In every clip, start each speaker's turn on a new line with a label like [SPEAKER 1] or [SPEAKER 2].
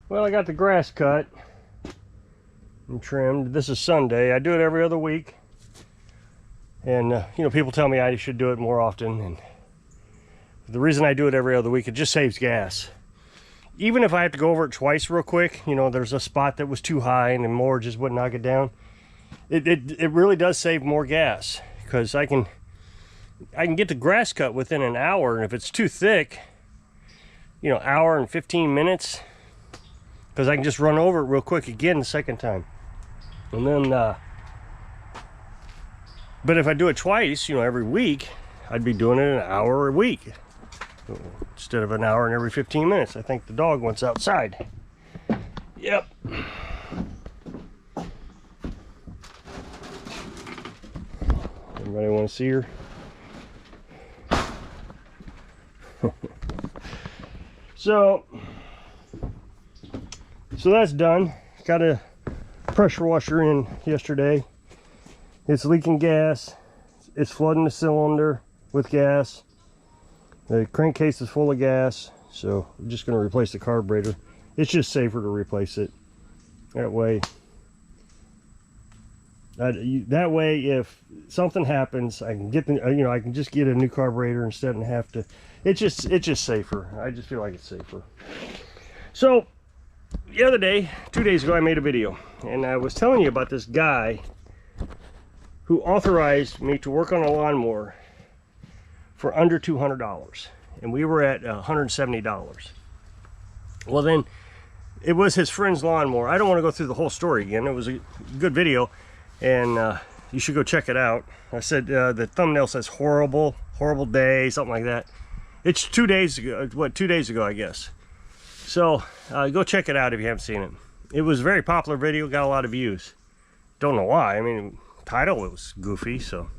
[SPEAKER 1] Well, I got the grass cut and trimmed. This is Sunday. I do it every other week. And, you know, people tell me I should do it more often. And the reason I do it every other week, it just saves gas. Even if I have to go over it twice real quick, you know, there's a spot that was too high and the mower just wouldn't knock it down. It really does save more gas, because I can get the grass cut within an hour. And if it's too thick, you know, hour and 15 minutes. Because I can just run over it real quick again the second time. And then, but if I do it twice, you know, every week, I'd be doing it an hour a week. Instead of an hour and every 15 minutes. I think the dog wants outside. Yep. Everybody want to see her? So that's done. Got a pressure washer in yesterday. It's leaking gas. It's flooding the cylinder with gas. The crankcase is full of gas, so I'm just going to replace the carburetor. It's just safer to replace it. That way, if something happens, I can get the, you know, I can just get a new carburetor instead and have to. It's just safer. I just feel like it's safer. So the other day, 2 days ago, I made a video, and I was telling you about this guy who authorized me to work on a lawnmower for under $200, and we were at $170. Well, then it was his friend's lawnmower. I don't want to go through the whole story again. It was a good video, and you should go check it out. I said the thumbnail says horrible day, something like that. It's 2 days ago. What, 2 days ago, I guess. So go check it out if you haven't seen it. It was a very popular video, got a lot of views. Don't know why. I mean, title was goofy, so.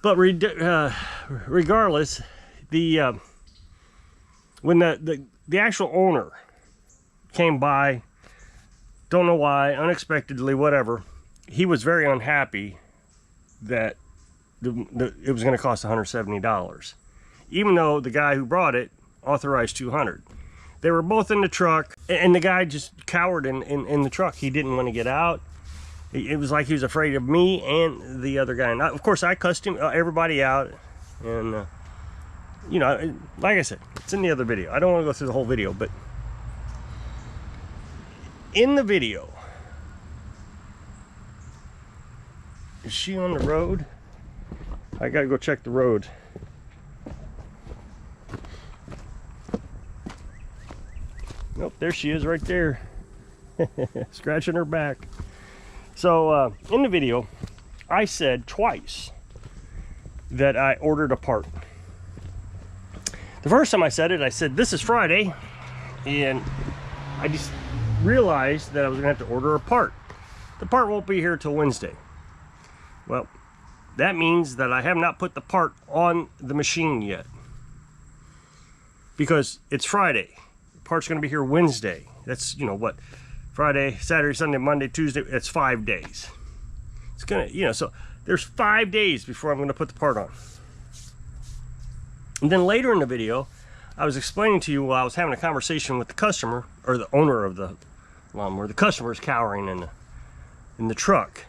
[SPEAKER 1] But regardless, when the actual owner came by, don't know why, unexpectedly, whatever, he was very unhappy that it was going to cost $170, even though the guy who brought it authorized $200. They were both in the truck, and the guy just cowered in the truck. He didn't want to get out. It was like he was afraid of me and the other guy. And of course, I cussed him, everybody out. And, you know, like I said, it's in the other video. I don't want to go through the whole video, but in the video, is she on the road? I gotta go check the road. Nope, there she is right there. Scratching her back. So in the video, I said twice that I ordered a part. The first time I said this is Friday, and I just realized that I was gonna have to order a part. The part won't be here till Wednesday. Well, that means that I have not put the part on the machine yet, because it's Friday. The part's gonna be here Wednesday. That's, you know what, Friday, Saturday, Sunday, Monday, Tuesday, it's 5 days. It's gonna, you know, so there's 5 days before I'm gonna put the part on. And then later in the video, I was explaining to you while I was having a conversation with the customer, or the owner of the lawnmower. The customer is cowering in the truck.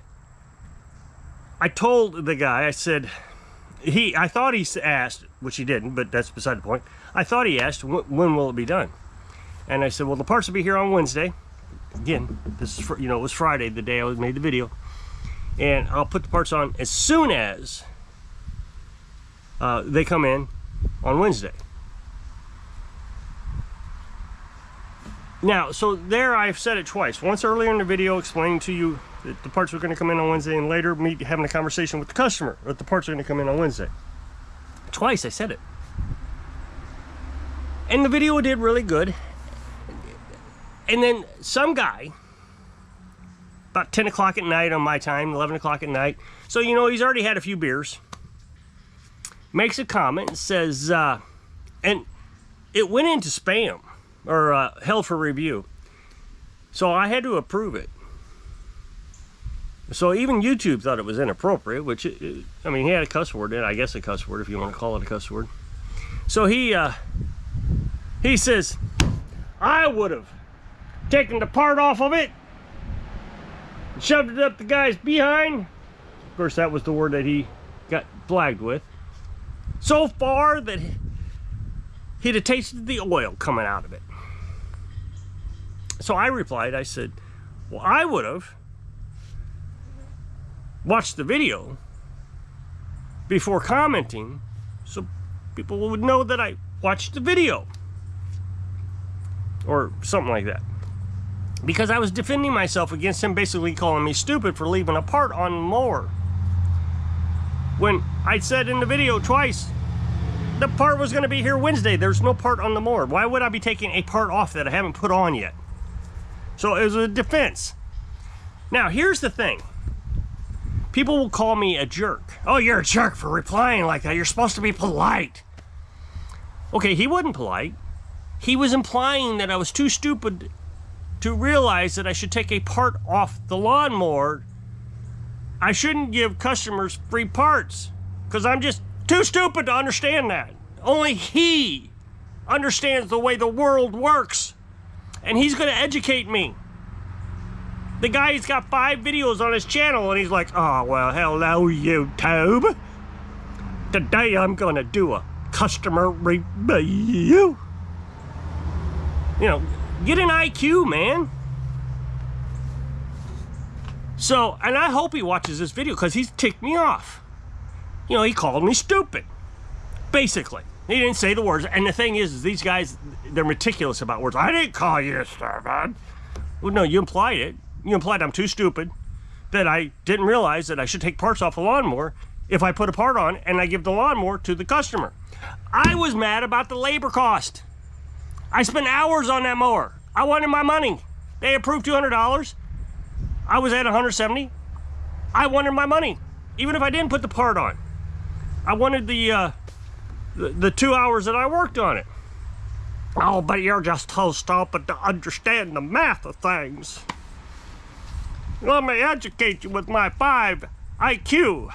[SPEAKER 1] I told the guy, I said, I thought he asked, which he didn't, but that's beside the point. I thought he asked, when will it be done? And I said, well, the parts will be here on Wednesday. Again, this is, you know, it was Friday, the day I made the video, and I'll put the parts on as soon as they come in on Wednesday. Now, so there I've said it twice. Once earlier in the video explaining to you that the parts were going to come in on Wednesday, and later me having a conversation with the customer that the parts are going to come in on Wednesday. Twice I said it. And the video did really good. And then some guy, about 10 o'clock at night on my time, 11 o'clock at night, so you know he's already had a few beers, makes a comment and says, and it went into spam, or held for review, so I had to approve it. So even YouTube thought it was inappropriate, which, I mean, he had a cuss word in it, I guess a cuss word if you want to call it a cuss word. So he says, I would have taken the part off of it, shoved it up the guy's behind. Of course, that was the word that he got flagged with. So far that he'd have tasted the oil coming out of it. So I replied, I said, well, I would have watched the video before commenting so people would know that I watched the video. Or something like that. Because I was defending myself against him basically calling me stupid for leaving a part on the mower. When I said in the video twice, the part was going to be here Wednesday. There's no part on the mower. Why would I be taking a part off that I haven't put on yet? So it was a defense. Now, here's the thing. People will call me a jerk. Oh, you're a jerk for replying like that. You're supposed to be polite. Okay, he wasn't polite. He was implying that I was too stupid to realize that I should take a part off the lawnmower. I shouldn't give customers free parts because I'm just too stupid to understand that. Only he understands the way the world works, and he's going to educate me. The guy's got 5 videos on his channel, and he's like, oh, well, hello, YouTube. Today I'm going to do a customer review. You know, get an IQ, man. So, and I hope he watches this video because he's ticked me off. You know, he called me stupid, basically. He didn't say the words. And the thing is these guys, they're meticulous about words. I didn't call you stupid. Well, no, you implied it. You implied I'm too stupid, that I didn't realize that I should take parts off a lawnmower if I put a part on and I give the lawnmower to the customer. I was mad about the labor cost. I spent hours on that mower. I wanted my money. They approved $200. I was at $170. I wanted my money, even if I didn't put the part on. I wanted the 2 hours that I worked on it. Oh, but you're just too stupid to understand the math of things. Let me educate you with my 5 IQ.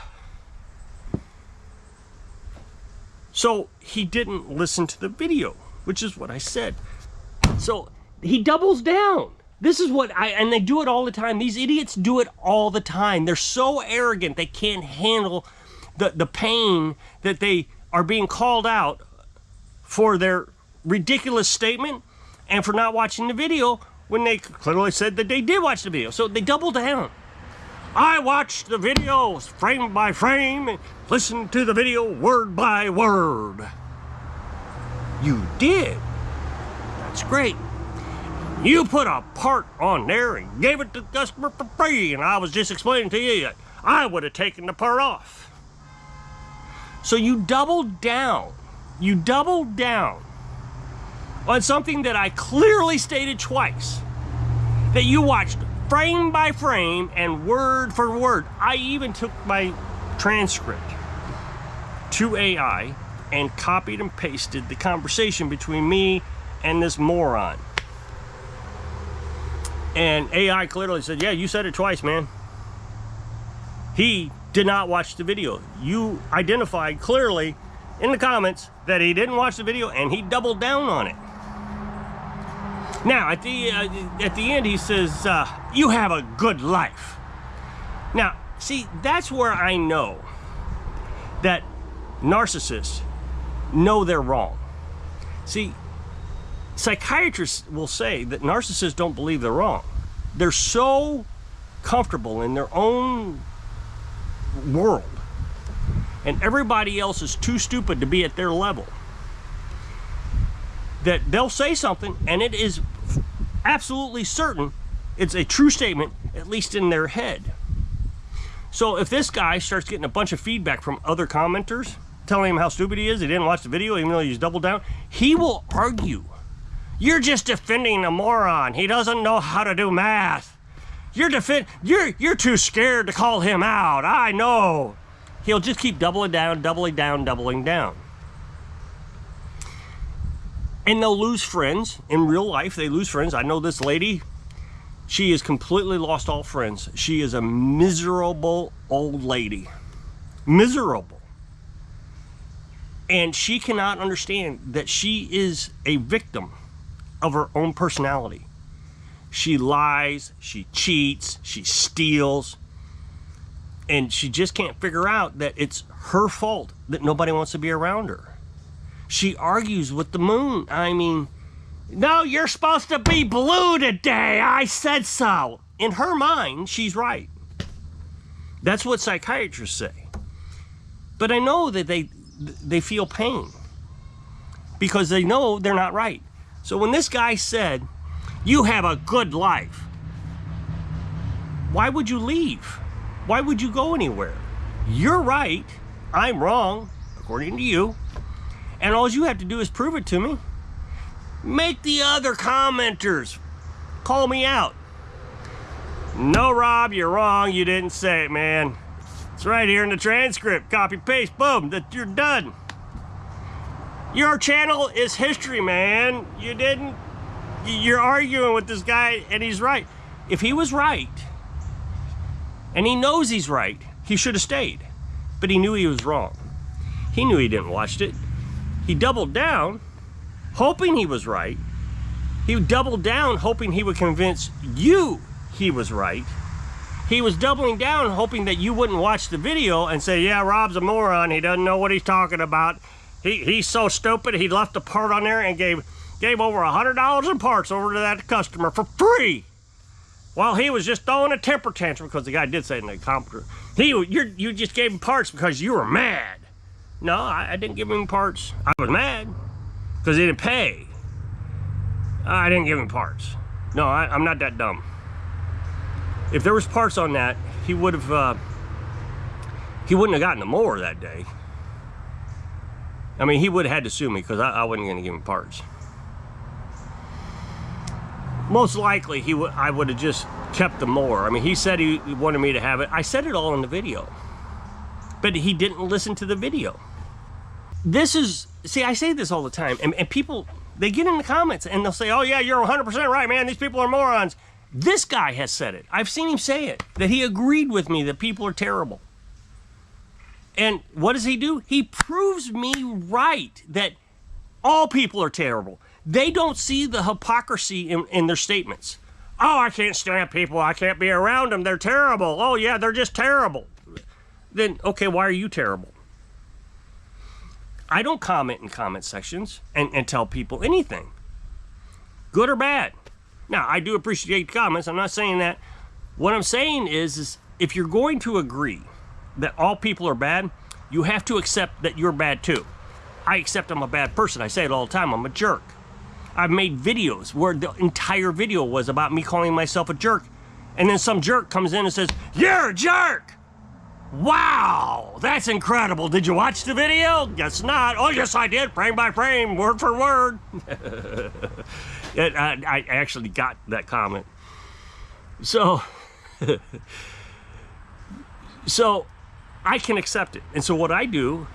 [SPEAKER 1] So he didn't listen to the video, which is what I said. So he doubles down. This is what and they do it all the time. These idiots do it all the time. They're so arrogant they can't handle the pain that they are being called out for their ridiculous statement and for not watching the video when they clearly said that they did watch the video. So they double down. I watched the video frame by frame and listened to the video word by word. You did. That's great. You put a part on there and gave it to the customer for free, and I was just explaining to you that I would have taken the part off. So you doubled down. You doubled down on something that I clearly stated twice, that you watched frame by frame and word for word. I even took my transcript to AI and copied and pasted the conversation between me and this moron. And AI clearly said, yeah, you said it twice, man. He did not watch the video. You identified clearly in the comments that he didn't watch the video, and he doubled down on it. Now, at the end, he says, you have a good life. Now, see, that's where I know that narcissists know they're wrong. See, psychiatrists will say that narcissists don't believe they're wrong. They're so comfortable in their own world, and everybody else is too stupid to be at their level, that they'll say something and it is absolutely certain it's a true statement, at least in their head. So if this guy starts getting a bunch of feedback from other commenters telling him how stupid he is, he didn't watch the video even though he's doubled down, he will argue. You're just defending a moron. He doesn't know how to do math. You're too scared to call him out. I know. He'll just keep doubling down, doubling down, doubling down. And they'll lose friends. In real life, they lose friends. I know this lady. She has completely lost all friends. She is a miserable old lady. Miserable. And she cannot understand that she is a victim of her own personality. She lies, she cheats, she steals, and she just can't figure out that it's her fault that nobody wants to be around her. She argues with the moon. I mean, no, you're supposed to be blue today. I said so. In her mind, she's right. That's what psychiatrists say. But I know that they feel pain because they know they're not right. So when this guy said, you have a good life, why would you leave? Why would you go anywhere? You're right. I'm wrong, according to you. And all you have to do is prove it to me. Make the other commenters call me out. No, Rob, you're wrong. You didn't say it, man. It's right here in the transcript. Copy, paste, boom, that you're done. Your channel is history, man. You're arguing with this guy, and he's right. If he was right, and he knows he's right, he should have stayed. But he knew he was wrong. He knew he didn't watch it. He doubled down, hoping he was right. He doubled down, hoping he would convince you he was right. He was doubling down, hoping that you wouldn't watch the video and say, yeah, Rob's a moron. He doesn't know what he's talking about. He's so stupid. He left a part on there and gave over $100 in parts over to that customer for free. While he was just throwing a temper tantrum, because the guy did say in the commenter, you just gave him parts because you were mad. No, I didn't give him parts. I was mad because he didn't pay. I didn't give him parts. No, I'm not that dumb. If there was parts on that, he wouldn't have gotten the mower that day. I mean, he would have had to sue me because I wasn't going to give him parts. Most likely, I would have just kept the mower. I mean, he said he wanted me to have it. I said it all in the video. But he didn't listen to the video. See, I say this all the time, and people, they get in the comments and they'll say, oh yeah, you're 100% right, man, these people are morons. This guy has said it. I've seen him say it, that he agreed with me that people are terrible. And what does he do? He proves me right that all people are terrible. They don't see the hypocrisy in their statements. Oh, I can't stand people. I can't be around them. They're terrible. Oh yeah, they're just terrible. Then, okay, why are you terrible? I don't comment in comment sections and tell people anything, good or bad. Now, I do appreciate comments. I'm not saying that. What I'm saying is if you're going to agree that all people are bad, you have to accept that you're bad too. I accept I'm a bad person. I say it all the time. I'm a jerk. I've made videos where the entire video was about me calling myself a jerk. And then some jerk comes in and says, you're a jerk! Wow, that's incredible. Did you watch the video? Guess not. Oh, yes, I did. Frame by frame, word for word. I actually got that comment. So I can accept it. And so what I do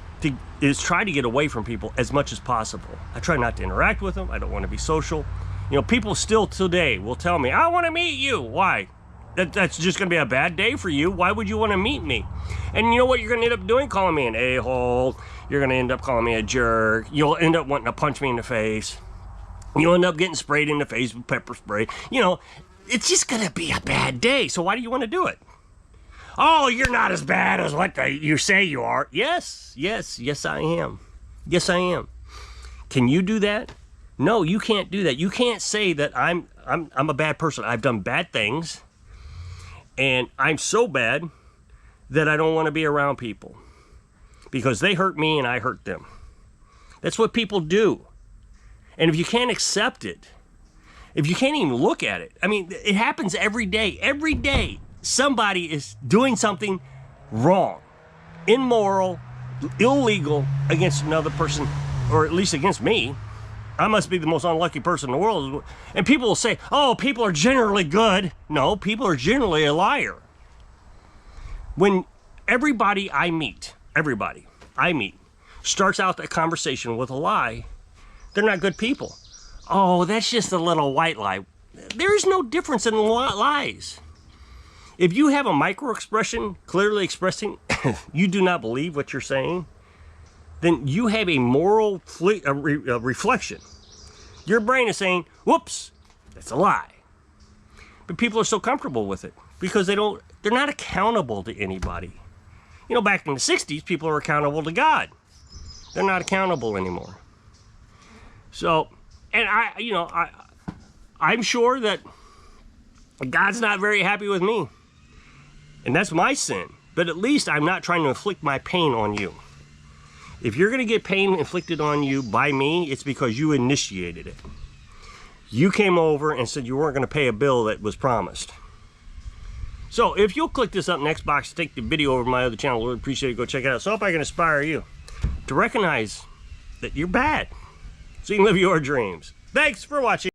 [SPEAKER 1] is try to get away from people as much as possible. I try not to interact with them. I don't want to be social. You know, people still today will tell me, I want to meet you. Why? That's just going to be a bad day for you. Why would you want to meet me? And you know what you're going to end up doing? Calling me an a-hole. You're going to end up calling me a jerk. You'll end up wanting to punch me in the face. You'll end up getting sprayed in the face with pepper spray. You know, it's just going to be a bad day. So why do you want to do it? Oh, you're not as bad as what you say you are. Yes, I am. Yes, I am. Can you do that? No, you can't do that. You can't say that I'm a bad person. I've done bad things. And I'm so bad that I don't want to be around people because they hurt me and I hurt them. That's what people do. And if you can't accept it, if you can't even look at it, I mean, it happens every day. Every day, somebody is doing something wrong, immoral, illegal against another person, or at least against me. I must be the most unlucky person in the world. And people will say, oh, people are generally good. No, people are generally a liar. When everybody I meet starts out a conversation with a lie, they're not good people. Oh, that's just a little white lie. There is no difference in lies. If you have a micro expression clearly expressing you do not believe what you're saying, then you have a moral reflection. Your brain is saying, whoops, that's a lie. But people are so comfortable with it because they're not accountable to anybody. You know, back in the 60s, people were accountable to God. They're not accountable anymore. So, and I'm sure that God's not very happy with me. And that's my sin. But at least I'm not trying to inflict my pain on you. If you're going to get pain inflicted on you by me, it's because you initiated it. You came over and said you weren't going to pay a bill that was promised. So if you'll click this up next box to take the video over to my other channel, I would appreciate it. Go check it out. So I hope I can inspire you to recognize that you're bad so you can live your dreams. Thanks for watching.